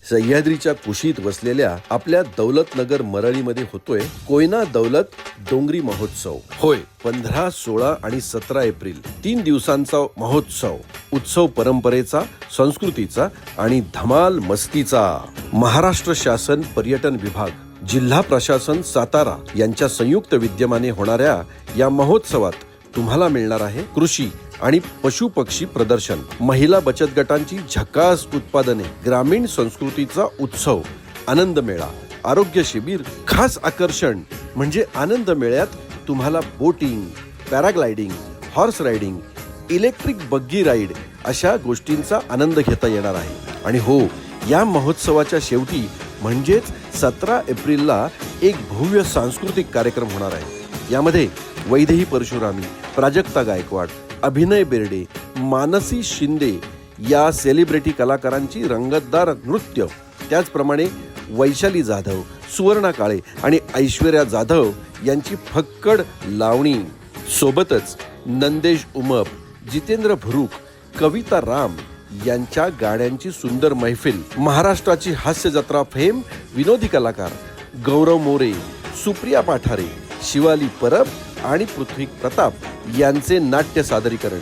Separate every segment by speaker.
Speaker 1: सह्याद्रीच्या कुशीत वसलेल्या आपल्या दौलतनगर मरळीमध्ये होतोय कोयना दौलत डोंगरी महोत्सव। होय, 15, 16 आणि 17 एप्रिल 3 दिवसांचा महोत्सव। उत्सव परंपरेचा, संस्कृतीचा आणि धमाल मस्तीचा। महाराष्ट्र शासन पर्यटन विभाग, जिल्हा प्रशासन सातारा यांच्या संयुक्त विद्यमाने होणाऱ्या या महोत्सवात तुम्हाला मिळणार आहे कृषी आणि पशु पक्षी प्रदर्शन, महिला बचत गटांची झकास उत्पादने, ग्रामीण संस्कृतीचा उत्सव, आनंद मेळा, आरोग्य शिबिर। खास आकर्षण म्हणजे आनंद मेळ्यात तुम्हाला boating, paragliding, horse riding, electric buggy ride अशा गोष्टींचा आनंद घेता येणार आहे। आणि हो, या महोत्सवाच्या शेवटी म्हणजेच 17 एप्रिलला एक भव्य सांस्कृतिक कार्यक्रम होणार आहे। यामध्ये वैदेही परशुरामी, प्राजक्ता गायकवाड, अभिनय बेर्डे, मानसी शिंदे या सेलिब्रिटी कलाकारांची रंगतदार नृत्य, त्याचप्रमाणे वैशाली जाधव, सुवर्णा काळे आणि ऐश्वर्या जाधव यांची फक्कड लावणी, सोबतच नंदेश उमप, जितेंद्र भुरुक, कविता राम यांच्या गाण्यांची सुंदर मैफिल, महाराष्ट्राची हास्य जत्रा फेम विनोदी कलाकार गौरव मोरे, सुप्रिया पाठारे, शिवाली परब आणि पृथ्वी प्रताप यांचे नाट्य सादरीकरण,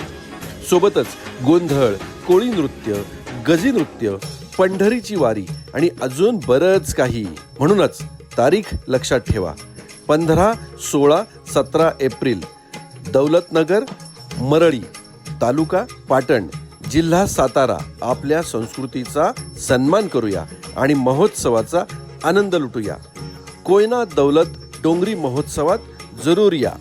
Speaker 1: सोबतच गोंधळ, कोळी नृत्य, गजी नृत्य, पंढरीची वारी आणि अजून बरंच काही। म्हणूनच तारीख लक्षात ठेवा, 15, 16, 17 एप्रिल, दौलतनगर मरळी, तालुका पाटण, जिल्हा सातारा। आपल्या संस्कृतीचा सन्मान करूया आणि महोत्सवाचा आनंद लुटूया। कोयना दौलत डोंगरी महोत्सवात जरूर या।